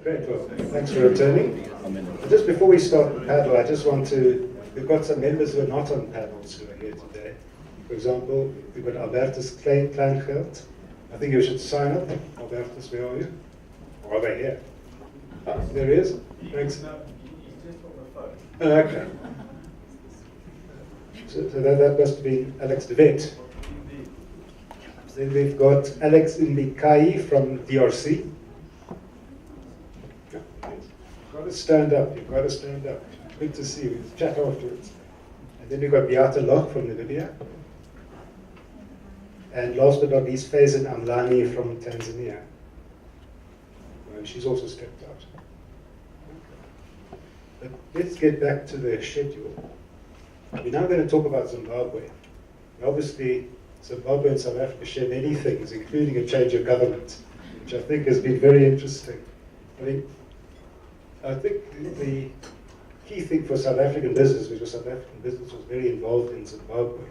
Great, well, thanks for returning. Just before we start the panel, I just want to, we've got some members who are not on panels who are here today. For example, we've got Albertus Kleingeld. I think you should sign up. Albertus, where are you? Or are they here? Ah, there he is. Thanks. No, he's just on the phone. Okay. So that must be Alex de Wet. Then we've got Alex Mbikai from DRC. You've got to stand up. You've got to stand up. Good to see you. We'll chat afterwards. And then we've got Beata Locke from Namibia. And last but not least, Faison Amlani from Tanzania. And she's also stepped out. But let's get back to the schedule. We're now going to talk about Zimbabwe. Obviously, Zimbabwe and South Africa share many things, including a change of government, which I think has been very interesting. I think the key thing for South African business, because South African business was very involved in Zimbabwe,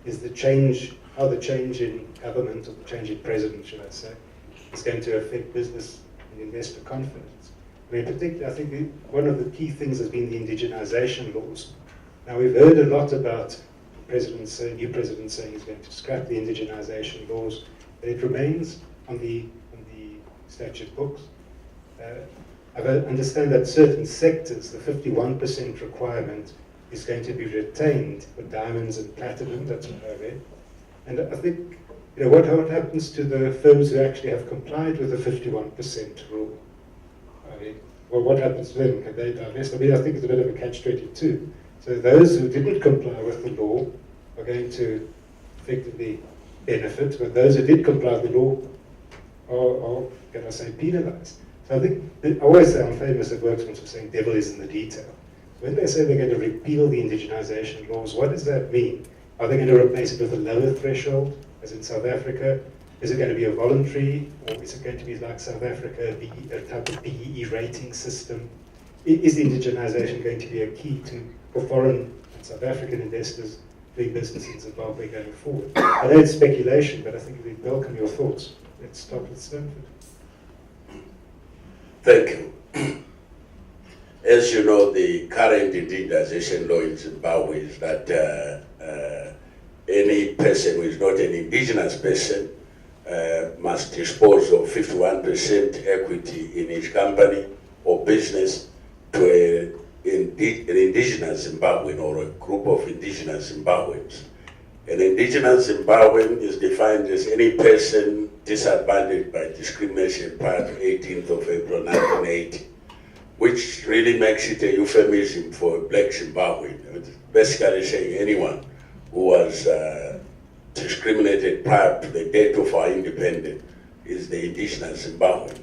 is the change, how the change in government, or the change in president, should I say, is going to affect business and investor confidence. Particularly, I think one of the key things has been the indigenization laws. Now, we've heard a lot about the new president saying he's going to scrap the indigenization laws, but it remains on the statute books. I understand that certain sectors, the 51% requirement is going to be retained for diamonds and platinum. That's what I read. And I think, what happens to the firms who actually have complied with the 51% rule? What happens to them? Can they divest? I think it's a bit of a catch-22. So those who didn't comply with the law are going to effectively benefit, but those who did comply with the law are can I say, penalized. So I think, I always say I'm famous at Worksmans for saying devil is in the detail. When they say they're going to repeal the indigenization laws, what does that mean? Are they going to replace it with a lower threshold, as in South Africa? Is it going to be a voluntary, or is it going to be like South Africa, a type of BEE rating system? Is indigenization going to be a key for foreign and South African investors doing business in Zimbabwe going forward? I know it's speculation, but I think we welcome your thoughts. Let's start with Stanford. Thank you. As you know, the current indigenization law in Zimbabwe is that any person who is not an indigenous person must dispose of 51% equity in his company or business to an indigenous Zimbabwean or a group of indigenous Zimbabweans. An indigenous Zimbabwean is defined as any person disadvantaged by discrimination prior to 18th of April 1980, which really makes it a euphemism for a black Zimbabwean. It's basically saying anyone who was discriminated prior to the date of our independence is the indigenous Zimbabwean.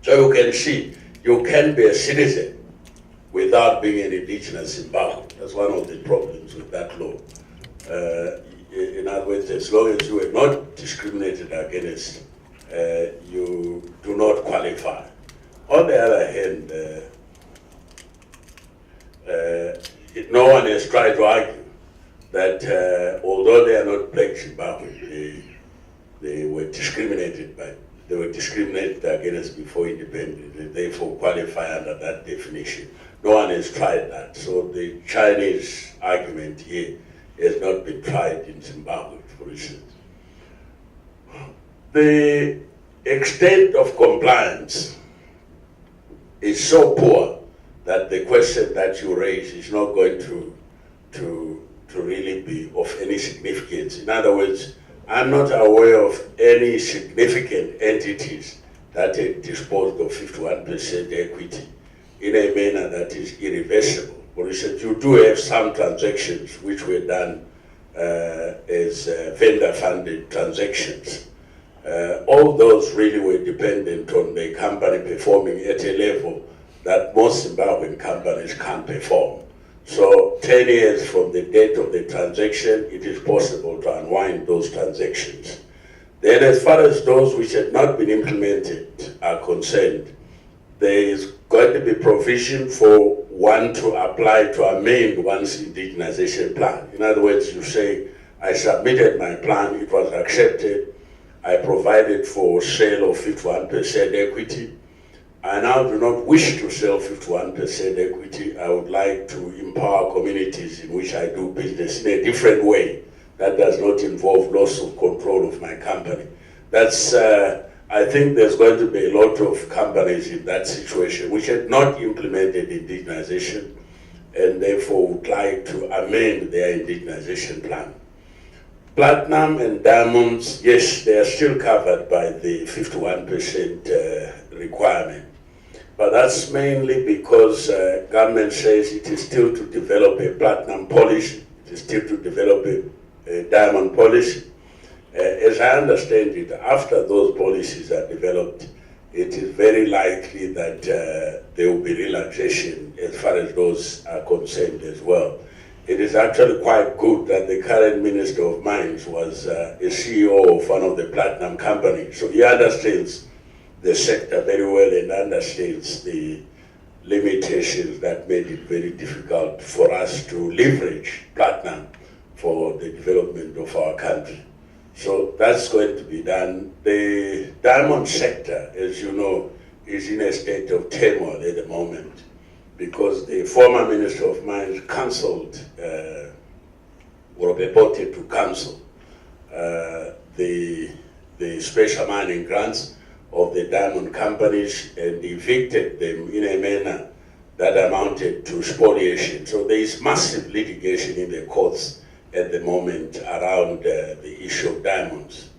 So you can see, you can be a citizen without being an indigenous Zimbabwean. That's one of the problems with that law. In other words, as long as you are not discriminated against, you do not qualify. On the other hand, no one has tried to argue that although they are not black Zimbabwean, they were discriminated against before independence, and therefore qualify under that definition. No one has tried that. So the Chinese argument here has not been tried in Zimbabwe, for instance. The extent of compliance is so poor that the question that you raise is not going to really be of any significance. In other words, I'm not aware of any significant entities that have disposed of 51% equity in a manner that is irreversible. For instance, you do have some transactions which were done as vendor-funded transactions. All those really were dependent on the company performing at a level that most Zimbabwean companies can't perform. So 10 years from the date of the transaction, it is possible to unwind those transactions. Then as far as those which have not been implemented are concerned, there is going to be provision for one to apply to amend one's indigenization plan. In other words, you say, I submitted my plan, it was accepted, I provided for sale of 51% equity, I now do not wish to sell 51% equity. I would like to empower communities in which I do business in a different way that does not involve loss of control of my company. That's, I think there's going to be a lot of companies in that situation which had not implemented indigenization and therefore would like to amend their indigenization plan. Platinum and diamonds, yes, they are still covered by the 51% requirement. But that's mainly because government says it is still to develop a platinum policy, it is still to develop a diamond policy. As I understand it, after those policies are developed, it is very likely that there will be relaxation as far as those are concerned as well. It is actually quite good that the current Minister of Mines was a CEO of one of the platinum companies. So he understands the sector very well and understands the limitations that made it very difficult for us to leverage platinum for the development of our country. So that's going to be done. The diamond sector, as you know, is in a state of turmoil at the moment because the former Minister of Mines cancelled, or purported to cancel, the special mining grants of the diamond companies and evicted them in a manner that amounted to spoliation. So there is massive litigation in the courts at the moment around the issue of diamonds.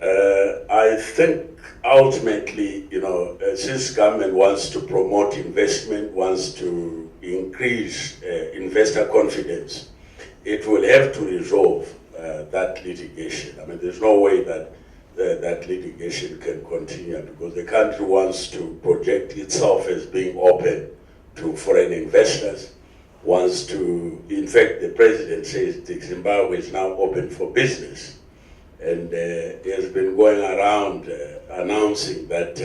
I think ultimately, you know, since government wants to promote investment, wants to increase investor confidence, it will have to resolve that litigation. I mean, there's no way that that litigation can continue because the country wants to project itself as being open to foreign investors, wants to, in fact, the president says that Zimbabwe is now open for business. And he has been going around announcing that,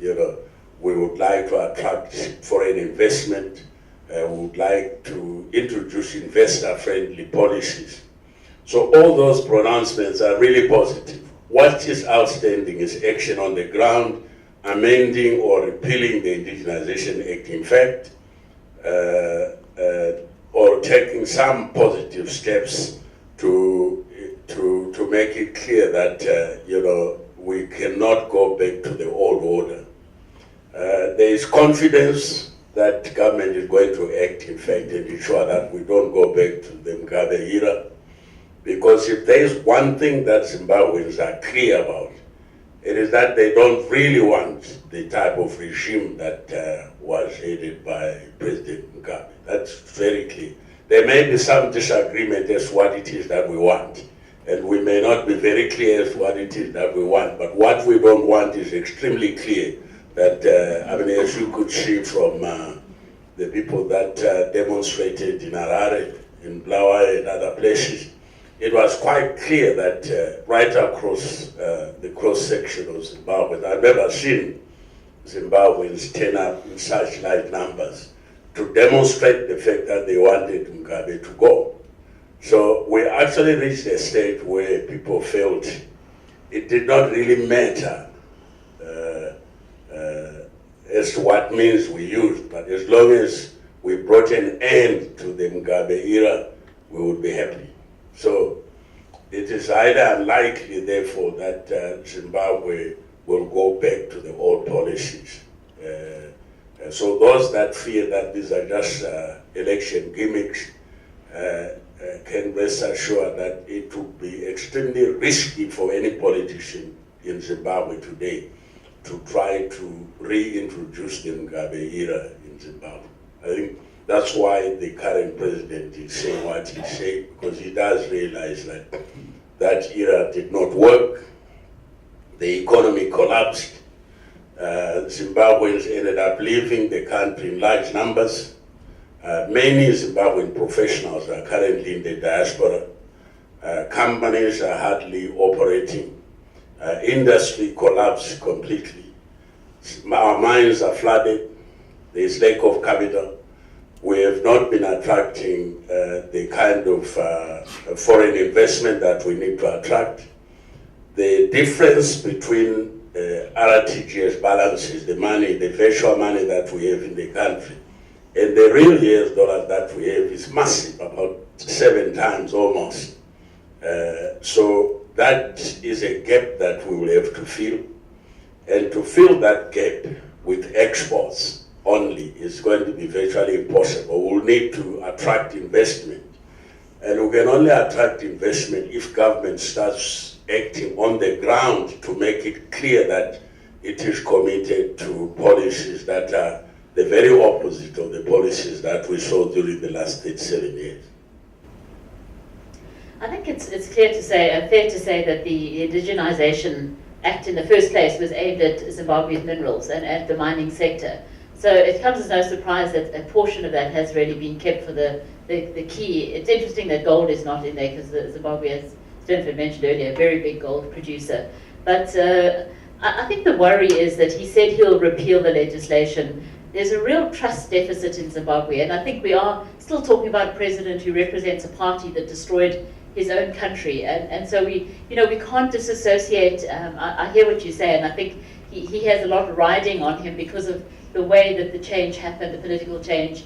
you know, we would like to attract foreign investment, we would like to introduce investor-friendly policies. So all those pronouncements are really positive. What is outstanding is action on the ground, amending or repealing the Indigenization Act, in fact, or taking some positive steps to make it clear that, you know, we cannot go back to the old order. There is confidence that government is going to act, in fact, and ensure that we don't go back to the Mugabe era. Because if there is one thing that Zimbabweans are clear about, it is that they don't really want the type of regime that was headed by President Mugabe. That's very clear. There may be some disagreement as to what it is that we want, and we may not be very clear as to what it is that we want, but what we don't want is extremely clear. That, I mean, as you could see from the people that demonstrated in Harare, in Blawa and other places, it was quite clear that right across the cross-section of Zimbabwe, I've never seen Zimbabweans turn up in such large numbers to demonstrate the fact that they wanted Mugabe to go. So we actually reached a state where people felt it did not really matter as to what means we used, but as long as we brought an end to the Mugabe era, we would be happy. So it is either unlikely, therefore, that Zimbabwe will go back to the old policies. So those that fear that these are just election gimmicks can rest assured that it would be extremely risky for any politician in Zimbabwe today to try to reintroduce the Mugabe era in Zimbabwe. I think that's why the current president is saying what he's saying, because he does realize that that era did not work. The economy collapsed. Zimbabweans ended up leaving the country in large numbers. Many Zimbabwean professionals are currently in the diaspora. Companies are hardly operating. Industry collapsed completely. Our mines are flooded. There is lack of capital. We have not been attracting the kind of foreign investment that we need to attract. The difference between RTGS balances, the money, the virtual money that we have in the country, and the real US dollar that we have is massive, about 7 times almost. So that is a gap that we will have to fill. And to fill that gap with exports only is going to be virtually impossible. We'll need to attract investment. And we can only attract investment if government starts acting on the ground to make it clear that it is committed to policies that are the very opposite of the policies that we saw during the last 37 years. I think it's clear to say, fair to say that the Indigenization Act in the first place was aimed at Zimbabwe's minerals and at the mining sector. So it comes as no surprise that a portion of that has really been kept for the key. It's interesting that gold is not in there because Zimbabwe, as Stanford mentioned earlier, a very big gold producer. But I think the worry is that he said he'll repeal the legislation. There's a real trust deficit in Zimbabwe, and I think we are still talking about a president who represents a party that destroyed his own country, and so we can't disassociate. I hear what you say, and I think he has a lot riding on him because of the way that the change happened, the political change.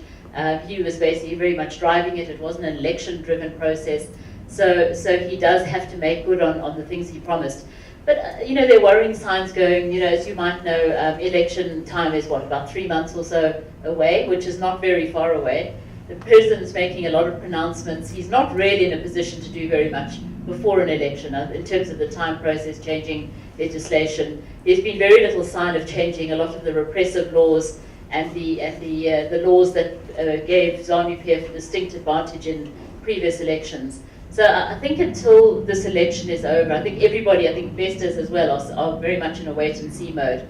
He was basically very much driving it. It wasn't an election-driven process, so he does have to make good on the things he promised. But there are worrying signs going. As you might know, election time is about 3 months or so away, which is not very far away. The president's making a lot of pronouncements. He's not really in a position to do very much before an election in terms of the time process, changing legislation. There's been very little sign of changing a lot of the repressive laws and the laws that gave ZANU-PF a distinct advantage in previous elections. So I think until this election is over, I think everybody, investors as well, are very much in a wait-and-see mode.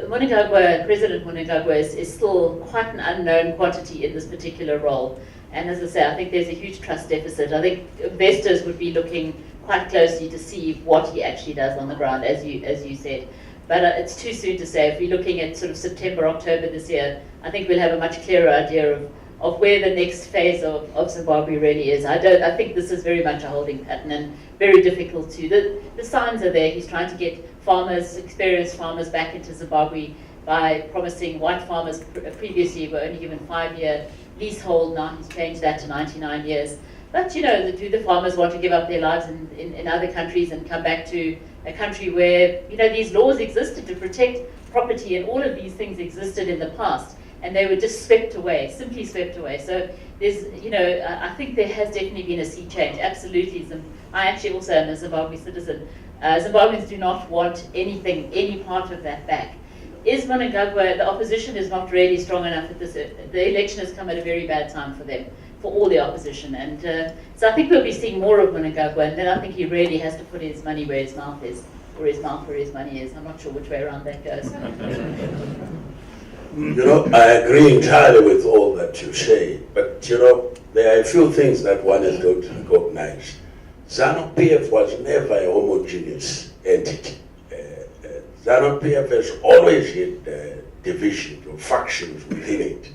President Mugabe is still quite an unknown quantity in this particular role. And as I say, I think there's a huge trust deficit. I think investors would be looking quite closely to see what he actually does on the ground, as you said. But it's too soon to say. If we're looking at sort of September, October this year, I think we'll have a much clearer idea of where the next phase of Zimbabwe really is. I think this is very much a holding pattern and very difficult to. The signs are there. He's trying to get farmers, experienced farmers, back into Zimbabwe by promising white farmers previously were only given 5-year leasehold. Now he's changed that to 99 years. But do the farmers want to give up their lives in other countries and come back to a country where these laws existed to protect property, and all of these things existed in the past, and they were just swept away, simply swept away. So there's, I think there has definitely been a sea change. Absolutely. I actually also am a Zimbabwe citizen. Zimbabweans do not want any part of that back. Is Mugabe, the opposition is not really strong enough at this. The election has come at a very bad time for them, for all the opposition. And so I think we'll be seeing more of Mugabe, and then I think he really has to put his money where his mouth is, or his mouth where his money is. I'm not sure which way around that goes. I agree entirely with all that you say, but there are a few things that one has got to recognize. ZANU-PF was never a homogeneous entity. ZANU-PF has always had divisions or factions within it.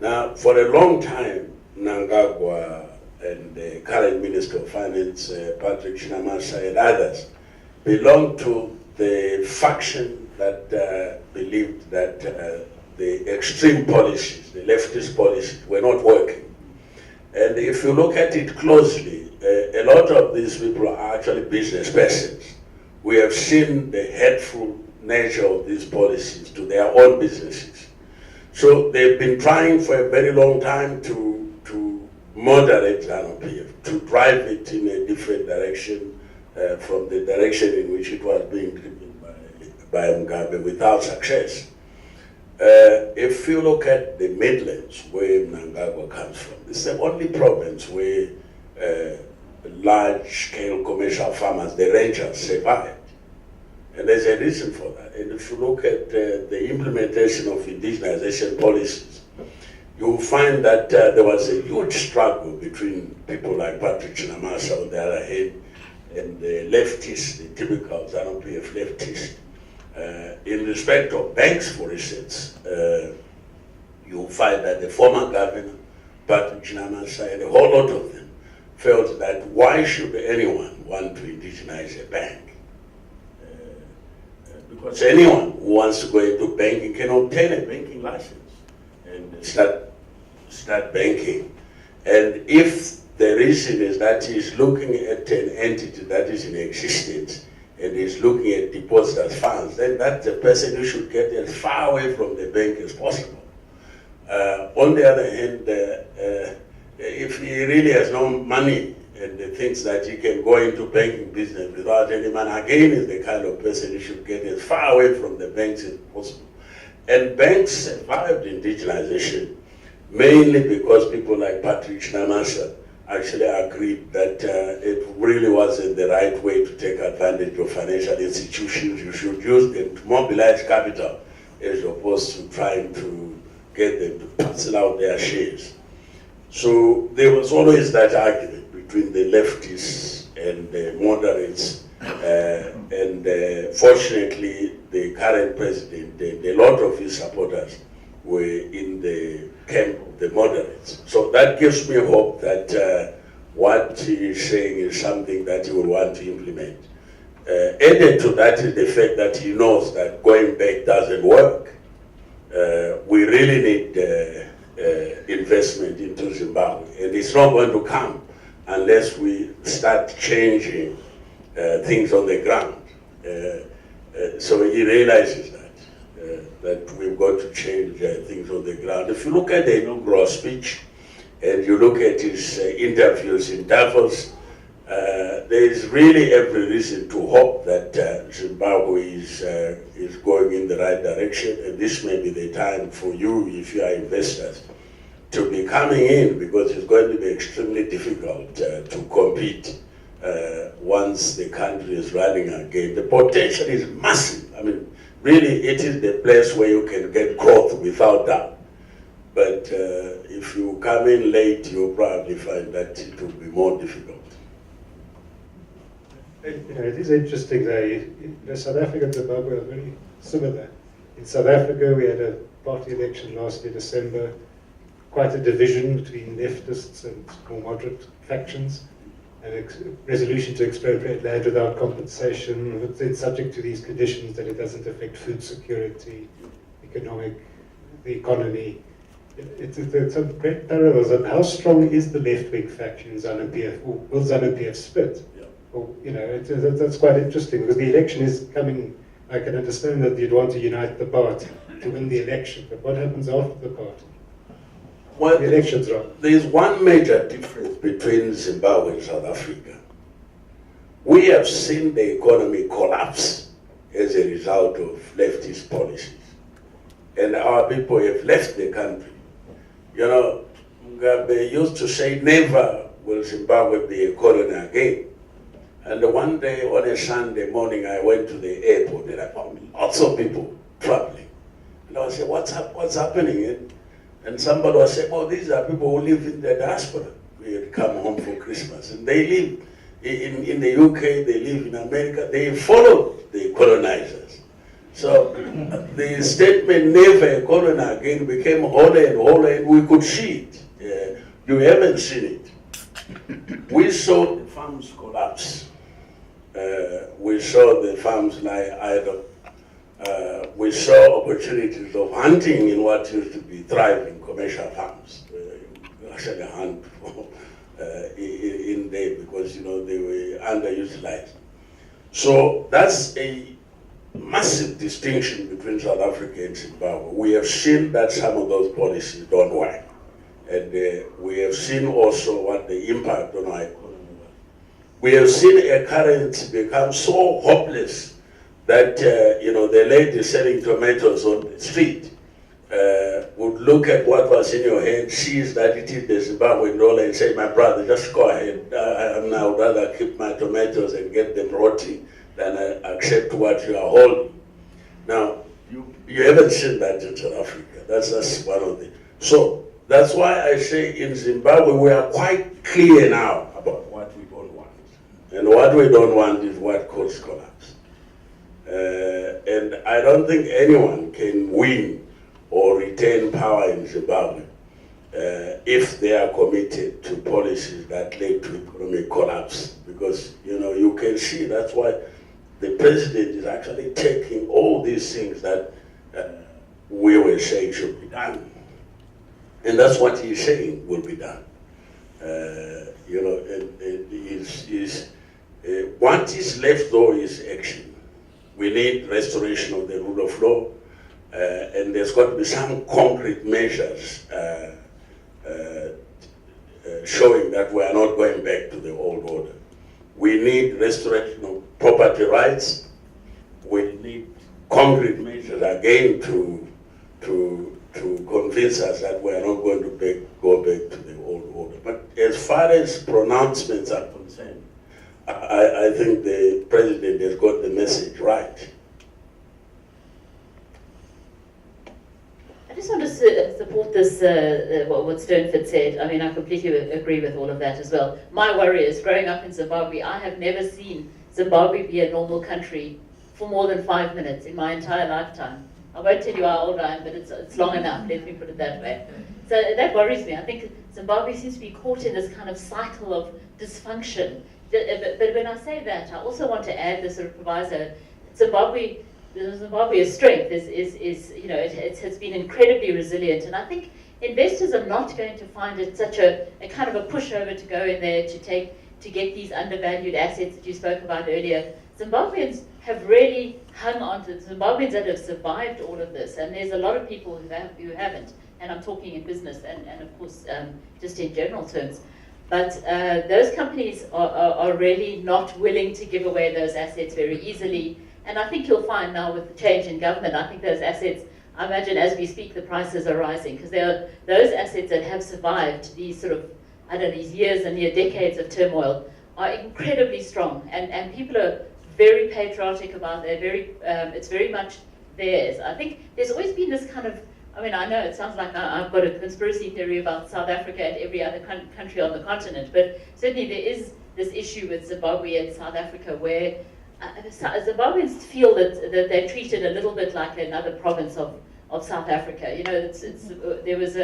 Now, for a long time, Mnangagwa and the current Minister of Finance, Patrick Chinamasa, and others belonged to the faction that believed that the extreme policies, the leftist policies, were not working. And if you look at it closely, a lot of these people are actually business persons. We have seen the hateful nature of these policies to their own businesses. So they've been trying for a very long time to moderate ZANU-PF, to drive it in a different direction from the direction in which it was being driven by Mugabe, without success. If you look at the Midlands, where Mnangagwa comes from, it's the only province where large-scale commercial farmers, the rangers, survived. And there's a reason for that. And if you look at the implementation of indigenization policies, you'll find that there was a huge struggle between people like Patrick Chinamasa on the other hand, and the leftists, the typical ZANU-PF leftists. In respect of banks, for instance, you'll find that the former governor, Patrick Chinamasa, and a whole lot of them felt that why should anyone want to indigenize a bank? because anyone who wants to go into banking can obtain a banking license and start banking. And if the reason is that he's looking at an entity that is in existence and he's looking at depositors' funds, then that's the person who should get as far away from the bank as possible. On the other hand, if he really has no money and thinks that he can go into banking business without any money, again is the kind of person who should get as far away from the banks as possible. And banks survived indigenization mainly because people like Patrick Namasa actually agreed that it really wasn't the right way to take advantage of financial institutions. You should use them to mobilize capital as opposed to trying to get them to parcel out their shares. So there was always that argument between the leftists and the moderates, and fortunately the current president and a lot of his supporters were in the camp of the moderates. So that gives me hope that what he is saying is something that he will want to implement. Added to that is the fact that he knows that going back doesn't work. We really need investment into Zimbabwe, and it's not going to come unless we start changing things on the ground. So he realizes that we've got to change things on the ground. If you look at the inaugural speech and you look at his interviews in Davos, there is really every reason to hope that Zimbabwe is going in the right direction, and this may be the time for you, if you are investors, to be coming in, because it's going to be extremely difficult to compete once the country is running again. The potential is massive. I mean, really, it is the place where you can get growth without doubt. But if you come in late, you'll probably find that it will be more difficult. You know, it is interesting that South Africa and Zimbabwe are very similar. In South Africa, we had a party election last year, December, quite a division between leftists and more moderate factions, and a resolution to expropriate land without compensation. It's subject to these conditions that it doesn't affect food security, the economy. It's some great parallels. And how strong is the left-wing faction in ZANU-PF? Or will ZANU-PF split? Yeah. Or, you know, that's quite interesting, because the election is coming. I can understand that you'd want to unite the party to win the election, but what happens after the party? Well, the election's wrong. There's one major difference between Zimbabwe and South Africa. We have seen the economy collapse as a result of leftist policies, and our people have left the country. You know, Mugabe used to say, never will Zimbabwe be a colony again. And one day on a Sunday morning, I went to the airport and I found lots of people traveling. And I said, what's happening? And somebody was saying, oh, these are people who live in the diaspora. We had come home for Christmas. And they live in the UK, they live in America. They followed the colonizers. So the statement, never a colony again, became wholer and wholer, and we could see it. You haven't seen it. We saw the farms collapse. We saw the farms lie idle. We saw opportunities of hunting in what used to be thriving commercial farms. You actually hunt in there because, you know, they were underutilized. So that's a massive distinction between South Africa and Zimbabwe. We have seen that some of those policies don't work. And we have seen also what the impact on our economy was. We have seen a currency become so hopeless that, you know, the lady selling tomatoes on the street would look at what was in your hand, sees that it is the Zimbabwean dollar, and say, my brother, just go ahead. I would rather keep my tomatoes and get them rotting than accept what you are holding. Now, you haven't seen that in South Africa. That's just one of the... So, that's why I say in Zimbabwe, we are quite clear now about what we don't want. And what we don't want is what caused collapse. And I don't think anyone can win or retain power in Zimbabwe if they are committed to policies that lead to economic collapse. Because, you know, you can see that's why the president is actually taking all these things that we were saying should be done. And that's what he's saying will be done. What is left though is action. We need restoration of the rule of law, and there's got to be some concrete measures showing that we are not going back to the old order. We need restoration of property rights. We need concrete measures again to convince us that we are not going to go back to the old order. But as far as pronouncements are concerned, I think the president has got the message right. I just want to support this, what Sternford said. I mean, I completely agree with all of that as well. My worry is, growing up in Zimbabwe, I have never seen Zimbabwe be a normal country for more than 5 minutes in my entire lifetime. I won't tell you how old I am, but it's long enough, let me put it that way. So that worries me. I think Zimbabwe seems to be caught in this kind of cycle of dysfunction. But when I say that, I also want to add this sort of proviso. Zimbabwe's strength is you know, it has been incredibly resilient, and I think investors are not going to find it such a kind of a pushover to go in there to get these undervalued assets that you spoke about earlier. Zimbabweans have really hung on to Zimbabweans that have survived all of this, and there's a lot of people who haven't, and I'm talking in business and of course just in general terms. But those companies are really not willing to give away those assets very easily. And I think you'll find now with the change in government, I think those assets, I imagine as we speak, the prices are rising, because there are those assets that have survived these sort of, I don't know, these years and near decades of turmoil are incredibly strong. And people are very patriotic about it. It's very much theirs. I think there's always been this kind of, I mean, I know it sounds like I've got a conspiracy theory about South Africa and every other country on the continent, but certainly there is this issue with Zimbabwe and South Africa where Zimbabweans feel that they're treated a little bit like another province of South Africa. You know, there was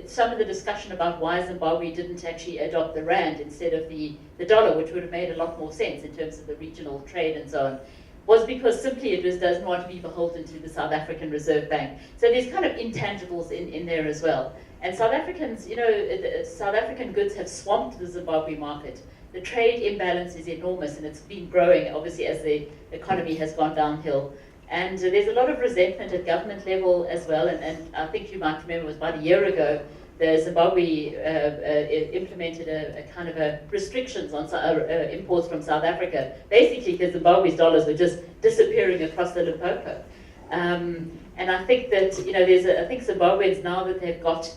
some of the discussion about why Zimbabwe didn't actually adopt the rand instead of the dollar, which would have made a lot more sense in terms of the regional trade and so on, was because simply it doesn't want to be beholden to the South African Reserve Bank. So there's kind of intangibles in there as well. And South Africans, you know, South African goods have swamped the Zimbabwe market. The trade imbalance is enormous, and it's been growing, obviously, as the economy has gone downhill. And there's a lot of resentment at government level as well, and I think you might remember it was about a year ago, the Zimbabwe implemented a kind of restrictions on imports from South Africa, basically because Zimbabwe's dollars were just disappearing across the Limpopo. And I think that, you know, I think Zimbabweans, now that they've got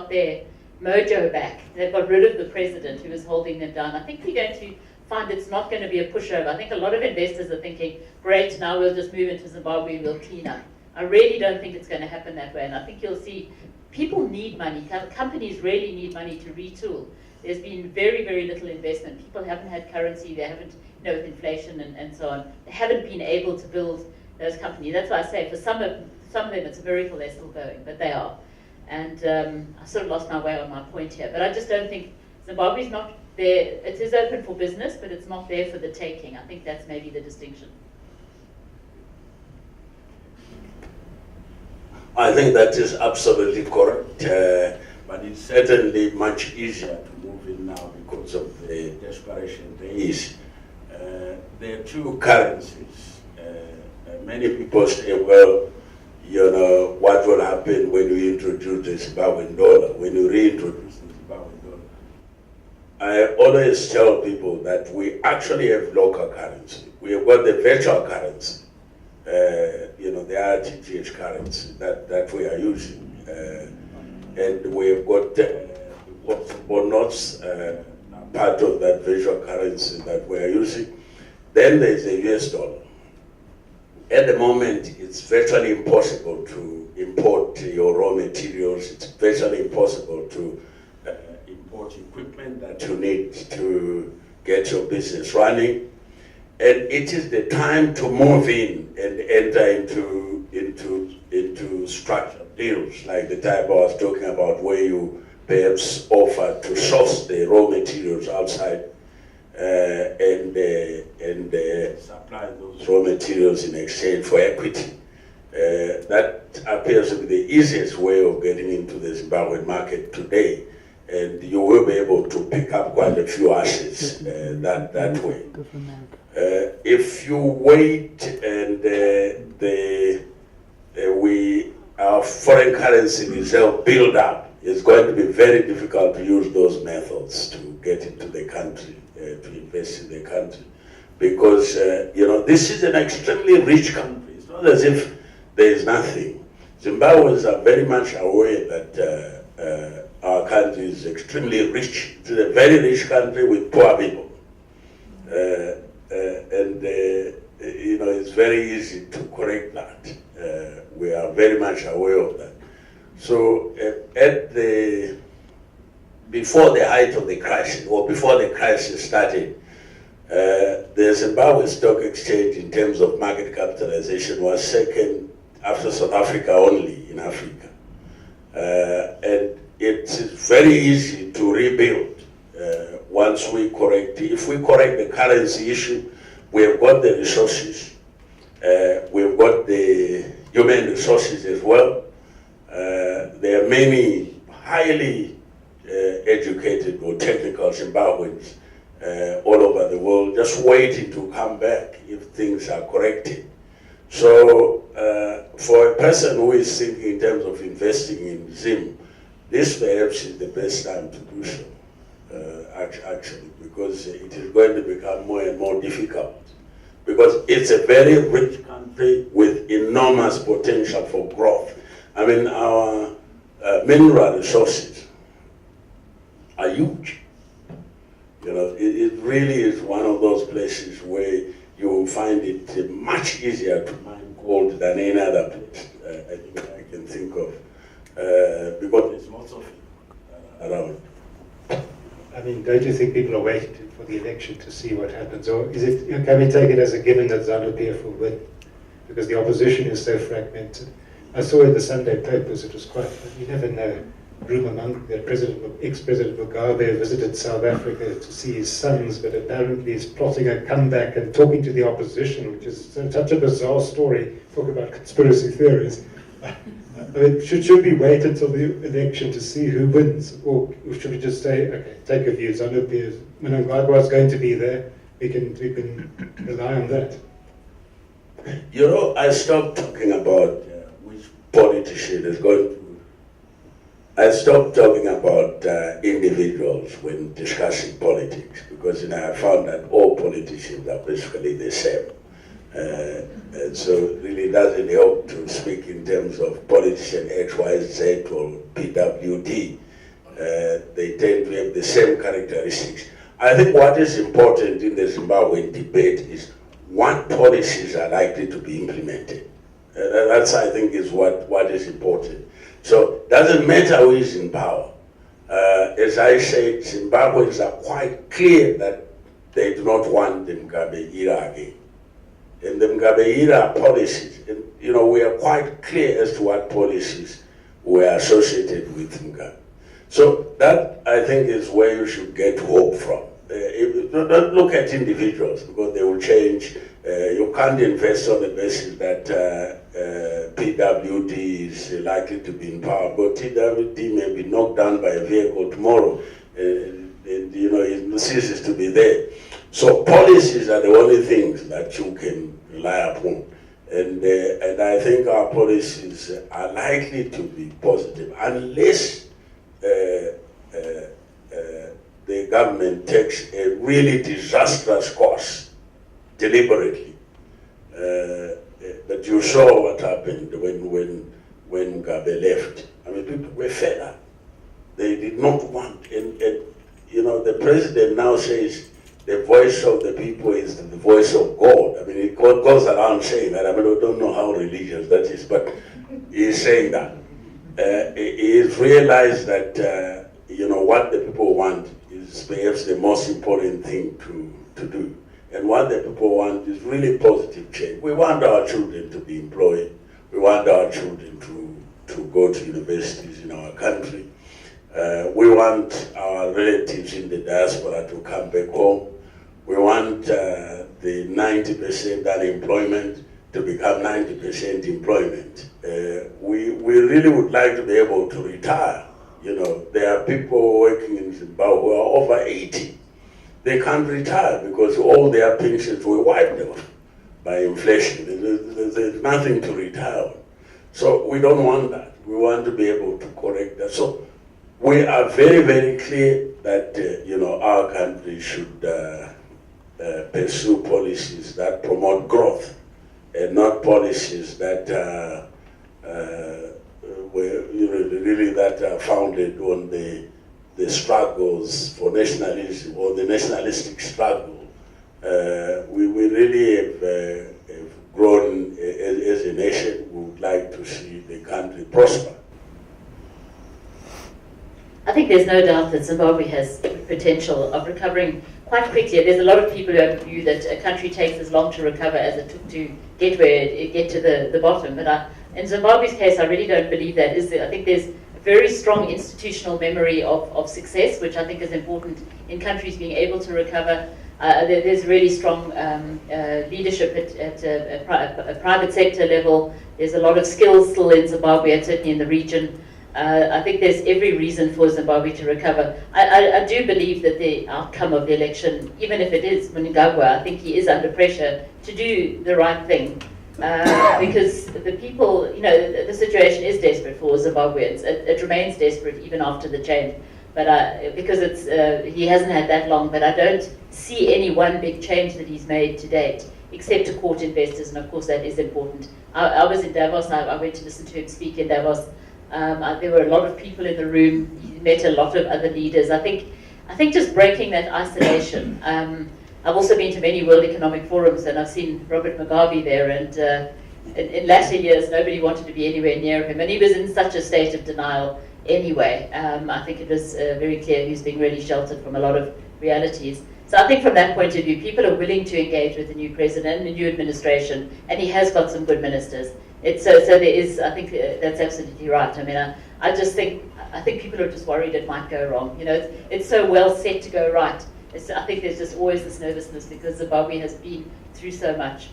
their mojo back, they've got rid of the president who was holding them down, I think we're going to find it's not going to be a pushover. I think a lot of investors are thinking, great, now we'll just move into Zimbabwe and we'll clean up. I really don't think it's going to happen that way, and I think you'll see people need money. Companies really need money to retool. There's been very, very little investment. People haven't had currency, they haven't, you know, with inflation and so on, they haven't been able to build those companies. That's why I say for some of them it's a miracle they're still going, but they are. And I sort of lost my way on my point here, but I just don't think Zimbabwe's not there. It is open for business, but it's not there for the taking. I think that's maybe the distinction. I think that is absolutely correct, but it's certainly much easier to move in now because of the desperation there is. There are two currencies. Many people say, well, you know, what will happen when we introduce the Zimbabwean dollar, when we reintroduce the Zimbabwean dollar? I always tell people that we actually have local currency. We have got the virtual currency, you know, the RTGH currency that we are using. And we have got bonds, part of that virtual currency that we are using. Then there's the US dollar. At the moment, it's virtually impossible to import your raw materials. It's virtually impossible to import equipment that you need to get your business running. And it is the time to move in and enter into structured deals, like the type I was talking about, where you perhaps offer to source the raw materials outside and supply those raw materials in exchange for equity. That appears to be the easiest way of getting into the Zimbabwean market today, and you will be able to pick up quite a few assets that way. If you wait and our foreign currency reserve build up, it's going to be very difficult to use those methods to get into the country, to invest in the country, because this is an extremely rich country. It's not as if there is nothing. Zimbabweans are very much aware that our country is extremely rich. It's a very rich country with poor people, and it's very easy to correct that. We are very much aware of that. So before the height of the crisis, or before the crisis started, the Zimbabwe Stock Exchange, in terms of market capitalization, was second after South Africa only in Africa. And it's very easy to rebuild once we correct. If we correct the currency issue, we have got the resources. We've got the human resources as well. There are many highly educated or technical Zimbabweans all over the world just waiting to come back if things are corrected. So for a person who is thinking in terms of investing in Zim, this perhaps is the best time to do so, actually, because it is going to become more and more difficult, because it's a very rich country with enormous potential for growth. I mean, our mineral resources are huge. It really is one of those places where you will find it much easier to mine gold than any other place I can think of, because there's lots of it around. I mean, don't you think people are waiting for the election to see what happens? Or can we take it as a given that ZANU-PF will win? Because the opposition is so fragmented. I saw in the Sunday papers, it was quite, you never know, rumor among that ex-President Mugabe visited South Africa to see his sons, but apparently he's plotting a comeback and talking to the opposition, which is such a bizarre story. Talk about conspiracy theories. I mean, should we wait until the election to see who wins, or should we just say, okay, take a view, ZANU-PF, Mnangagwa is going to be there, we can rely on that? I stopped talking about which politician is going to. I stopped talking about individuals when discussing politics, because I found that all politicians are basically the same. And so it really doesn't help to speak in terms of politician X, Y, Z or PWD. They tend to have the same characteristics. I think what is important in the Zimbabwean debate is what policies are likely to be implemented. That's, I think, is what is important. So it doesn't matter who is in power. As I said, Zimbabweans are quite clear that they do not want the Mugabe era again. And the Mugabe era policies, and, we are quite clear as to what policies were associated with Mugabe. So that, I think, is where you should get hope from. Don't look at individuals, because they will change. You can't invest on the basis that PWD is likely to be in power, but PWD may be knocked down by a vehicle tomorrow, and it ceases to be there. So policies are the only things that you can rely upon, and I think our policies are likely to be positive unless the government takes a really disastrous course deliberately. But you saw what happened when Mugabe left. I mean, people were fed up. They did not want, and the president now says the voice of the people is the voice of God. I mean, it goes around saying that. I mean, I don't know how religious that is, but he's saying that. He's realized that, what the people want is perhaps the most important thing to do. And what the people want is really positive change. We want our children to be employed. We want our children to go to universities in our country. We want our relatives in the diaspora to come back home. We want the 90% unemployment to become 90% employment. We really would like to be able to retire. You know, there are people working in Zimbabwe who are over 80. They can't retire because all their pensions were wiped off by inflation. There's nothing to retire on. So we don't want that. We want to be able to correct that. So we are very, very clear that you know, our country should pursue policies that promote growth and not policies that were really that are founded on the struggles for nationalism or the nationalistic struggle. We really have grown as a nation. We would like to see the country prosper. I think there's no doubt that Zimbabwe has the potential of recovering quite quickly. There's a lot of people who have the view that a country takes as long to recover as it took to get to the bottom. But in Zimbabwe's case, I really don't believe that. I think there's a very strong institutional memory of success, which I think is important in countries being able to recover. There's really strong leadership at a private sector level. There's a lot of skills still in Zimbabwe, and certainly in the region. I think there's every reason for Zimbabwe to recover. I do believe that the outcome of the election, even if it is Mugabe, I think he is under pressure to do the right thing. Because the people, you know, the situation is desperate for Zimbabweans. It remains desperate even after the change. But because he hasn't had that long, but I don't see any one big change that he's made to date, except to court investors, and of course that is important. I was in Davos, I went to listen to him speak in Davos. There were a lot of people in the room. He met a lot of other leaders. I think just breaking that isolation. I've also been to many World Economic Forums, and I've seen Robert Mugabe there, and in latter years nobody wanted to be anywhere near him, and he was in such a state of denial anyway. I think it was very clear he was being really sheltered from a lot of realities. So I think from that point of view, people are willing to engage with the new president and the new administration, and he has got some good ministers. So there is, I think that's absolutely right. I mean, I think people are just worried it might go wrong. You know, it's so well set to go right. I think there's just always this nervousness because Zimbabwe has been through so much.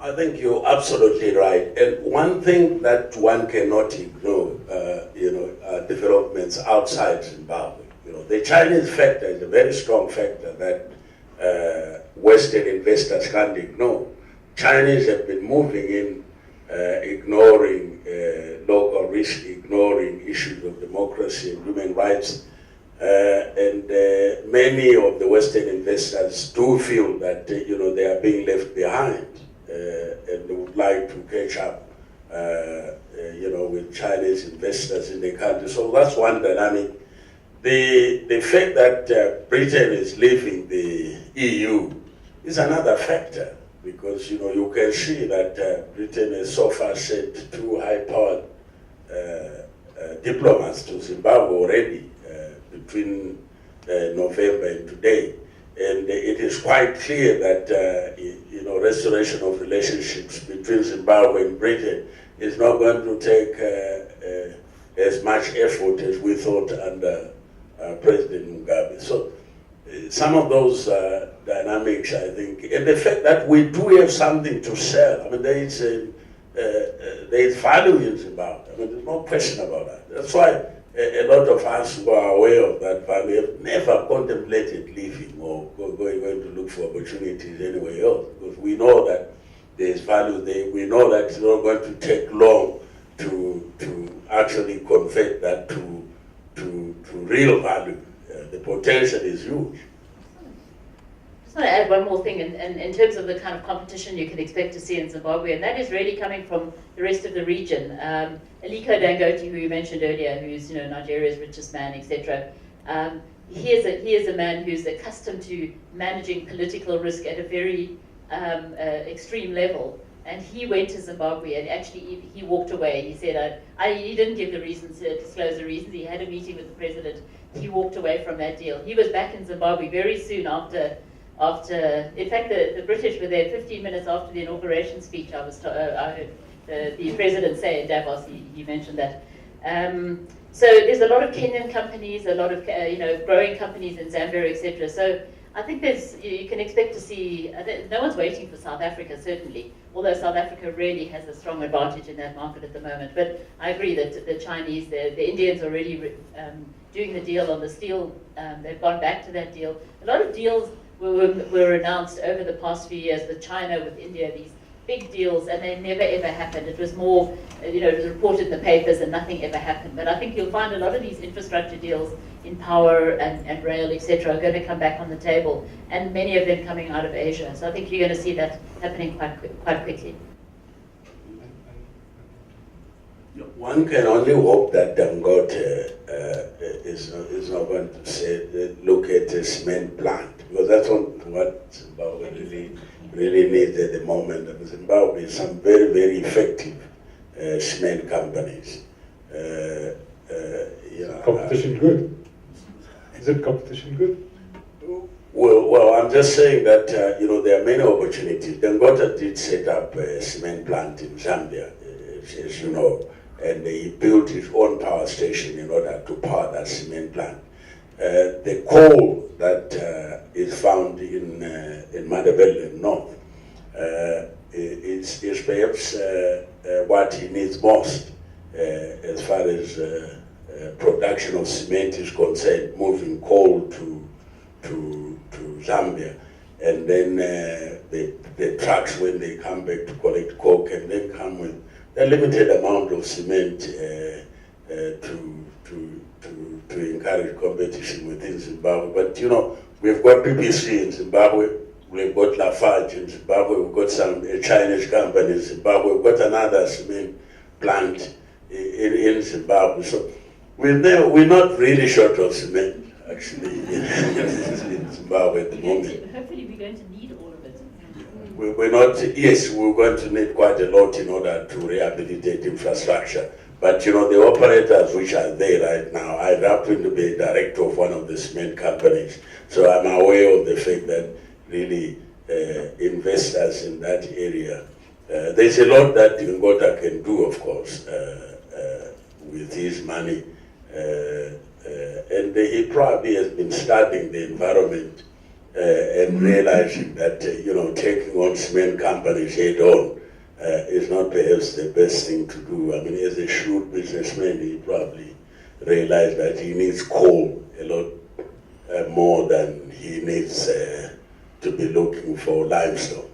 I think you're absolutely right. And one thing that one cannot ignore, are developments outside Zimbabwe. You know, the Chinese factor is a very strong factor that Western investors can't ignore. Chinese have been moving in, ignoring local risk, ignoring issues of democracy and human rights. And many of the Western investors do feel that they are being left behind, and they would like to catch up with Chinese investors in the country. So that's one dynamic. The fact that Britain is leaving the EU is another factor, because you can see that Britain has so far sent two high-powered diplomats to Zimbabwe already between November and today, and it is quite clear that restoration of relationships between Zimbabwe and Britain is not going to take as much effort as we thought under President Mugabe. So some of those dynamics, I think, and the fact that we do have something to sell. I mean, there is value in Zimbabwe. I mean, there's no question about that. That's why a lot of us who are aware of that value have never contemplated leaving or going to look for opportunities anywhere else, because we know that there's value there. We know that it's not going to take long to actually convert that to real value. The potential is huge. I just want to add one more thing in terms of the kind of competition you can expect to see in Zimbabwe, and that is really coming from the rest of the region. Aliko Dangote, who you mentioned earlier, who's Nigeria's richest man, etc. He is a man who's accustomed to managing political risk at a very extreme level. And he went to Zimbabwe, and actually he walked away. He said, he didn't give the reasons, disclose the reasons. He had a meeting with the president. He walked away from that deal. He was back in Zimbabwe very soon after. In fact, the British were there 15 minutes after the inauguration speech. I heard the president say in Davos. He mentioned that. So there's a lot of Kenyan companies, a lot of growing companies in Zambia, etc. So I think you can expect to see, no one's waiting for South Africa, certainly, although South Africa really has a strong advantage in that market at the moment. But I agree that the Chinese, the Indians are already doing the deal on the steel. They've gone back to that deal. A lot of deals were announced over the past few years with China, with India, these big deals, and they never ever happened. It was more, it was reported in the papers and nothing ever happened. But I think you'll find a lot of these infrastructure deals in power and rail, etc., are going to come back on the table, and many of them coming out of Asia. So I think you're going to see that happening quite quickly. One can only hope that Dangote is not going to say, look at a cement plant, because that's what Zimbabwe really needs at the moment. And Zimbabwe has some very, very effective cement companies. Competition good? Is it competition good? Well, I'm just saying that there are many opportunities. Dangote did set up a cement plant in Zambia, as you know, and he built his own power station in order to power that cement plant. The coal that is found in Mugabe North is perhaps what he needs most as far as production of cement is concerned, moving coal to Zambia, and then the trucks, when they come back to collect coke, and then come with a limited amount of cement to encourage competition within Zimbabwe. But we've got PPC in Zimbabwe, we've got Lafarge in Zimbabwe, we've got some Chinese company in Zimbabwe, we've got another cement plant in Zimbabwe. So we're not really short of cement, actually, in Zimbabwe at the moment. Hopefully we're going to need all of it. We're not, yes, we're going to need quite a lot in order to rehabilitate infrastructure. But the operators which are there right now, I happen to be a director of one of the cement companies, so I'm aware of the fact that really investors in that area, there's a lot that Ngota can do, of course, with his money. And he probably has been studying the environment and realizing that, taking on cement companies head on is not perhaps the best thing to do. I mean, as a shrewd businessman, he probably realized that he needs coal a lot more than he needs to be looking for limestone.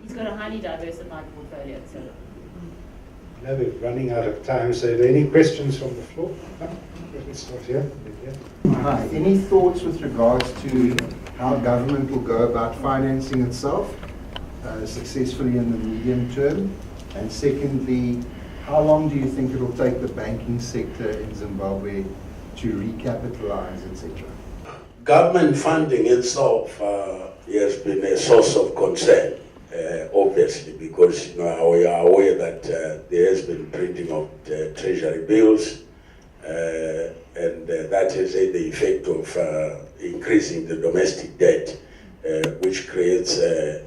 He's got a highly diversified portfolio. So. Now we're running out of time, so are there any questions from the floor? Let's start here. Hi. Any thoughts with regards to how government will go about financing itself successfully in the medium term? And secondly, how long do you think it will take the banking sector in Zimbabwe to recapitalize, etc.? Government funding itself has been a source of concern, obviously, because we are aware that there has been printing of treasury bills, and that has had the effect of increasing the domestic debt, which creates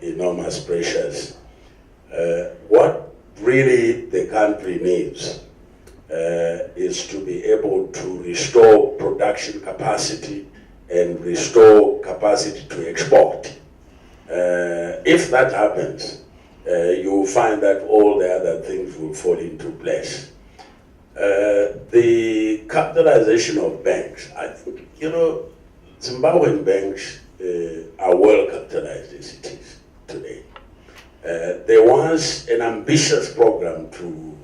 enormous pressures. What really the country needs is to be able to restore production capacity and restore capacity to export. If that happens, you will find that all the other things will fall into place. The capitalization of banks, I think, Zimbabwean banks are well capitalized as it is today. There was an ambitious program to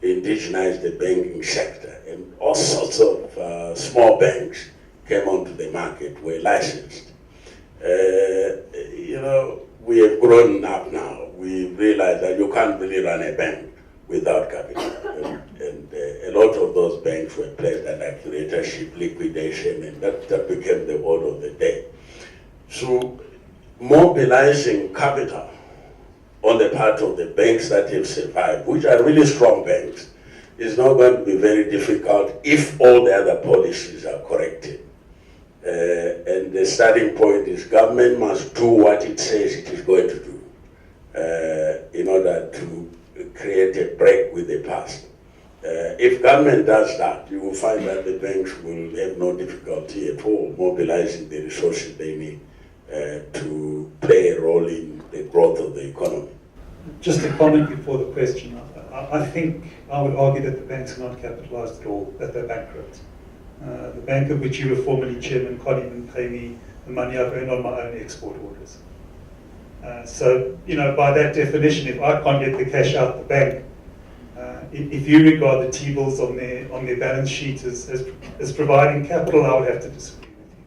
indigenize the banking sector, and all sorts of small banks came onto the market, were licensed. We have grown up now. We realize that you can't really run a bank without capital. And a lot of those banks were placed under curatorship, liquidation, and that became the word of the day. So mobilizing capital on the part of the banks that have survived, which are really strong banks, is not going to be very difficult if all the other policies are corrected. And the starting point is government must do what it says it is going to do in order to create a break with the past. If government does that, you will find that the banks will have no difficulty at all mobilizing the resources they need to play a role in the growth of the economy. Just a comment before the question. I think I would argue that the banks are not capitalized at all, that they're bankrupt. The bank of which you were formerly chairman can't even pay me the money I've earned on my own export orders. So, by that definition, if I can't get the cash out the bank, if you regard the T-bills on their balance sheet as providing capital, I would have to disagree with you.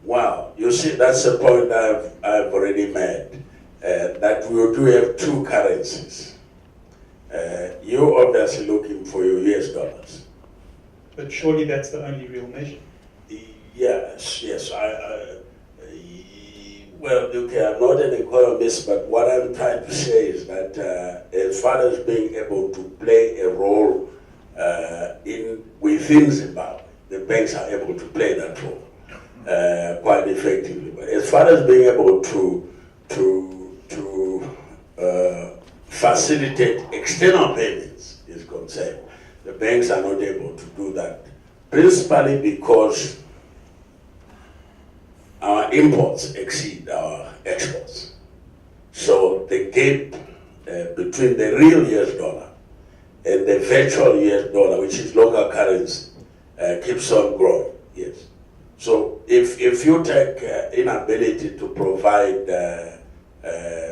Wow, you see, that's a point I've already made, that we do have two currencies. You're obviously looking for your US dollars. But surely that's the only real measure. Yes. Well, okay, I'm not an economist, but what I'm trying to say is that as far as being able to play a role within Zimbabwe, the banks are able to play that role quite effectively. But as far as being able to facilitate external payments is concerned, the banks are not able to do that, principally because our imports exceed our exports. So the gap between the real US dollar and the virtual US dollar, which is local currency, keeps on growing. Yes. So if you take inability to provide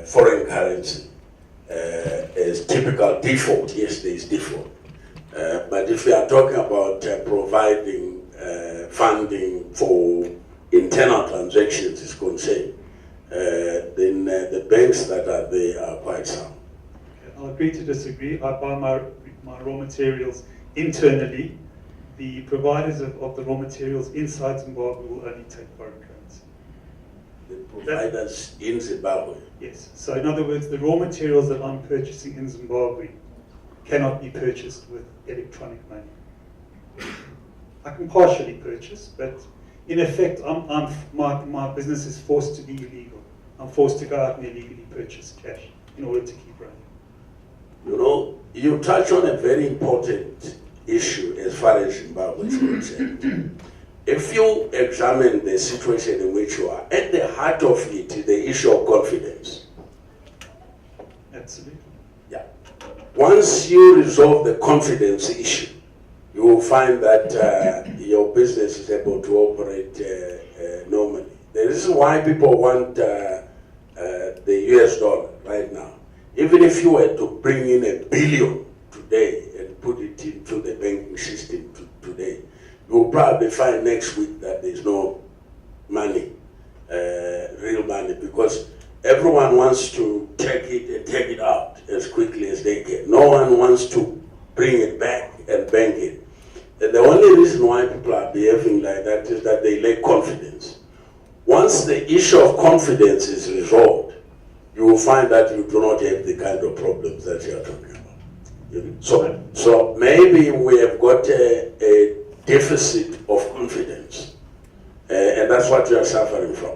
foreign currency as typical default, yes, there is default. But if we are talking about providing funding for internal transactions is concerned, then the banks that are there are quite sound. Okay, I'll agree to disagree. I buy my raw materials internally. The providers of the raw materials inside Zimbabwe will only take foreign currency. The providers in Zimbabwe? Yes. So in other words, the raw materials that I'm purchasing in Zimbabwe cannot be purchased with electronic money. I can partially purchase, but in effect, my business is forced to be illegal. I'm forced to go out and illegally purchase cash in order to keep running. You touch on a very important issue as far as Zimbabwe is concerned. If you examine the situation in which you are, at the heart of it is the issue of confidence. Absolutely. Yeah. Once you resolve the confidence issue, you will find that your business is able to operate normally. The reason why people want the US dollar right now, even if you were to bring in $1 billion today and put it into the banking system today, you will probably find next week that there's no money, real money, because everyone wants to take it and take it out as quickly as they can. No one wants to bring it back and bank it. And the only reason why people are behaving like that is that they lack confidence. Once the issue of confidence is resolved, you will find that you do not have the kind of problems that you are talking about. So maybe we have got a deficit of confidence, and that's what you are suffering from.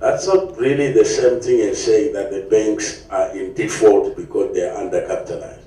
That's not really the same thing as saying that the banks are in default because they are undercapitalized.